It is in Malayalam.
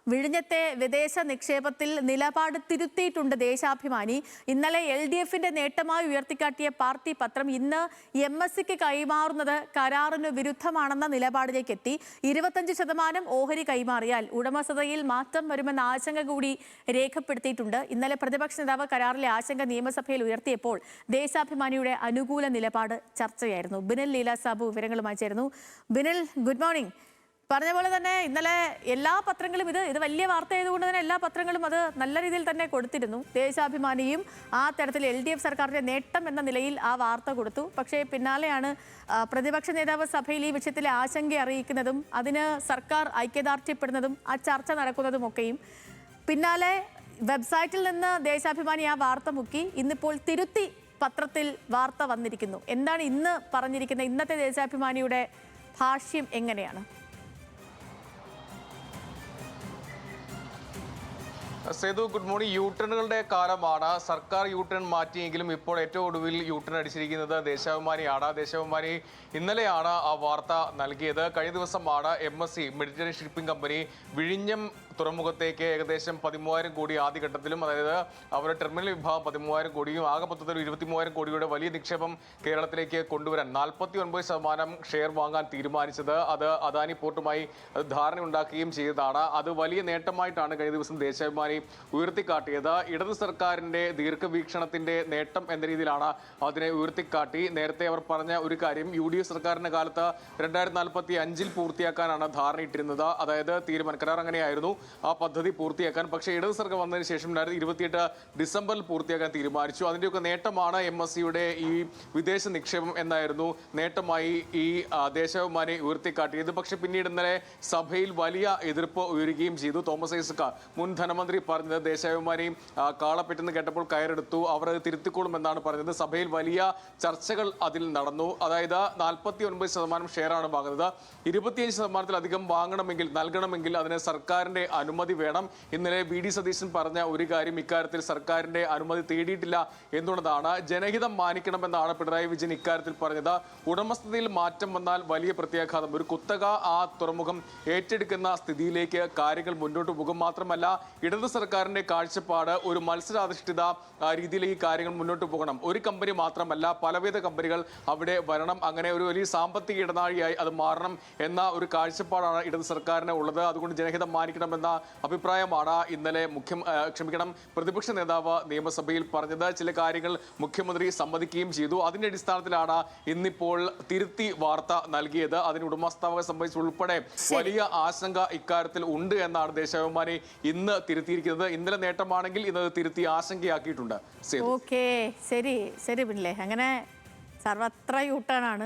വിഴിഞ്ഞത്തെ വിദേശ നിക്ഷേപത്തിൽ നിലപാട് തിരുത്തിയിട്ടുണ്ട് ദേശാഭിമാനി. ഇന്നലെ LDFന്റെ നേട്ടമായി ഉയർത്തിക്കാട്ടിയ പാർട്ടി പത്രം ഇന്ന് MSCക്ക് കൈമാറുന്നത് കരാറിന് വിരുദ്ധമാണെന്ന നിലപാടിലേക്ക് എത്തി. 25% ഓഹരി കൈമാറിയാൽ ഉടമസ്ഥതയിൽ മാറ്റം വരുമെന്ന ആശങ്ക കൂടി രേഖപ്പെടുത്തിയിട്ടുണ്ട്. ഇന്നലെ പ്രതിപക്ഷ നേതാവ് കരാറിലെ ആശങ്ക നിയമസഭയിൽ ഉയർത്തിയപ്പോൾ ദേശാഭിമാനിയുടെ അനുകൂല നിലപാട് ചർച്ചയായിരുന്നു. ബിനിൽ ലീല സാബു വിവരങ്ങളുമായി ചേരുന്നു. Binil, good morning. പറഞ്ഞ പോലെ തന്നെ ഇന്നലെ എല്ലാ പത്രങ്ങളും ഇത് വലിയ വാർത്ത ആയതുകൊണ്ട് തന്നെ എല്ലാ പത്രങ്ങളും അത് നല്ല രീതിയിൽ തന്നെ കൊടുത്തിരുന്നു. ദേശാഭിമാനിയും ആ തരത്തിൽ LDF സർക്കാരിന്റെ നേട്ടം എന്ന നിലയിൽ ആ വാർത്ത കൊടുത്തു. പക്ഷേ പിന്നാലെയാണ് പ്രതിപക്ഷ നേതാവ് സഭയിൽ ഈ വിഷയത്തിലെ ആശങ്ക അറിയിക്കുന്നതും അതിന് സർക്കാർ ഐക്യദാർഢ്യപ്പെടുന്നതും ആ ചർച്ച നടക്കുന്നതുമൊക്കെയും. പിന്നാലെ വെബ്സൈറ്റിൽ നിന്ന് ദേശാഭിമാനി ആ വാർത്ത മുക്കി. ഇന്നിപ്പോൾ തിരുത്തി പത്രത്തിൽ വാർത്ത വന്നിരിക്കുന്നു. എന്താണ് ഇന്ന് പറഞ്ഞിരിക്കുന്നത്? ഇന്നത്തെ ദേശാഭിമാനിയുടെ ഭാഷ്യം എങ്ങനെയാണ്? Sethu, good morning. യൂട്ടേണുകളുടെ കാലമാണ്. സർക്കാർ യൂട്ടേൺ മാറ്റിയെങ്കിലും ഇപ്പോൾ ഏറ്റവും ഒടുവിൽ യൂട്ടേൺ അടിച്ചിരിക്കുന്നത് ദേശാഭിമാനിയാണ്. ദേശാഭിമാനി ഇന്നലെയാണ് ആ വാർത്ത നൽകിയത്. കഴിഞ്ഞ ദിവസമാണ് MSC മെഡിറ്ററേനിയൻ ഷിപ്പിംഗ് കമ്പനി വിഴിഞ്ഞം തുറമുഖത്തേക്ക് ഏകദേശം 13,000 കോടി ആദ്യഘട്ടത്തിലും, അതായത് അവരുടെ ടെർമിനൽ വിഭാഗം 13,000 കോടിയും ആകെ മൊത്തത്തിൽ 23,000 കോടിയുടെ വലിയ നിക്ഷേപം കേരളത്തിലേക്ക് കൊണ്ടുവരാൻ 49% ഷെയർ വാങ്ങാൻ തീരുമാനിച്ചത്. അത് അദാനി പോർട്ടുമായി ധാരണയുണ്ടാക്കുകയും ചെയ്തതാണ്. അത് വലിയ നേട്ടമായിട്ടാണ് കഴിഞ്ഞ ദിവസം ദേശാഭിമാനി ഉയർത്തിക്കാട്ടിയത്. ഇടത് സർക്കാരിന്റെ ദീർഘവീക്ഷണത്തിന്റെ നേട്ടം എന്ന രീതിയിലാണ് അതിനെ ഉയർത്തിക്കാട്ടി. നേരത്തെ അവർ പറഞ്ഞ ഒരു കാര്യം, UDF സർക്കാരിന്റെ കാലത്ത് 2045 പൂർത്തിയാക്കാനാണ് ധാരണയിട്ടിരുന്നത്. അതായത് കരാർ അങ്ങനെയായിരുന്നു, ആ പദ്ധതി പൂർത്തിയാക്കാൻ. പക്ഷേ ഇടത് സർക്കാർ വന്നതിന് ശേഷം 2028 ഡിസംബറിൽ പൂർത്തിയാക്കാൻ തീരുമാനിച്ചു. അതിൻ്റെയൊക്കെ നേട്ടമാണ് MSCയുടെ ഈ വിദേശ നിക്ഷേപം എന്നായിരുന്നു നേട്ടമായി ഈ ദേശാഭിമാനി ഉയർത്തിക്കാട്ടിയത്. പക്ഷെ പിന്നീട് ഇന്നലെ സഭയിൽ വലിയ എതിർപ്പ് ഉയരുകയും ചെയ്തു. തോമസ് ഐസക്, മുൻ ധനമന്ത്രി, പറഞ്ഞത് ദേശാഭിമാനി കാളപ്പെറ്റെന്ന് കേട്ടപ്പോൾ കയറെടുത്തു, അവർ അത് തിരുത്തിക്കോളുമെന്നാണ് പറഞ്ഞത്. സഭയിൽ വലിയ ചർച്ചകൾ അതിൽ നടന്നു. അതായത് 49% ഷെയറാണ് വാങ്ങുന്നത്. 25%-ലധികം നൽകണമെങ്കിൽ അതിന് സർക്കാരിന്റെ അനുമതി വേണം. ഇന്നലെ VD സതീശൻ പറഞ്ഞ ഒരു കാര്യം, ഇക്കാര്യത്തിൽ സർക്കാരിന്റെ അനുമതി തേടിയിട്ടില്ല എന്നുള്ളതാണ്. ജനഹിതം മാനിക്കണമെന്നാണ് പിണറായി വിജയൻ ഇക്കാര്യത്തിൽ പറഞ്ഞത്. ഉടമസ്ഥതയിൽ മാറ്റം വന്നാൽ വലിയ പ്രത്യാഘാതം, ഒരു കുത്തക ആ തുറമുഖം ഏറ്റെടുക്കുന്ന സ്ഥിതിയിലേക്ക് കാര്യങ്ങൾ മുന്നോട്ട് പോകും. മാത്രമല്ല, ഇടത് സർക്കാരിന്റെ കാഴ്ചപ്പാട് ഒരു മത്സരാധിഷ്ഠിത രീതിയിലേക്ക് കാര്യങ്ങൾ മുന്നോട്ട് പോകണം. ഒരു കമ്പനി മാത്രമല്ല, പലവിധ കമ്പനികൾ അവിടെ വരണം. അങ്ങനെ ഒരു വലിയ സാമ്പത്തിക ഇടനാഴിയായി അത് മാറണം എന്ന ഒരു കാഴ്ചപ്പാടാണ് ഇടത് സർക്കാരിന് ഉള്ളത്. അതുകൊണ്ട് ജനഹിതം മാനിക്കണമെന്ന അഭിപ്രായമാണ് ഇന്നലെ പ്രതിപക്ഷ നേതാവ് നിയമസഭയിൽ പറഞ്ഞത്. ചില കാര്യങ്ങൾ മുഖ്യമന്ത്രി സമ്മതിക്കുകയും ചെയ്തു. അതിന്റെ അടിസ്ഥാനത്തിലാണ് ഇന്നിപ്പോൾ തിരുത്തി വാർത്ത നൽകിയത്. അതിന് ഉടമസ്ഥാവകാശം സംബന്ധിച്ചുൾപ്പെടെ വലിയ ആശങ്ക ഇക്കാര്യത്തിൽ ഉണ്ട് എന്നാണ് ദേശാഭിമാനി ഇന്ന് തിരുത്തിയിരിക്കുന്നത്. ഇന്നലെ നേട്ടമാണെങ്കിൽ ഇന്നത് തിരുത്തി ആശങ്കയാക്കിയിട്ടുണ്ട്. ഓക്കെ, ശരി പിന്നില്ലേ, അങ്ങനെ സർവത്ര യൂട്ടേണാണ്.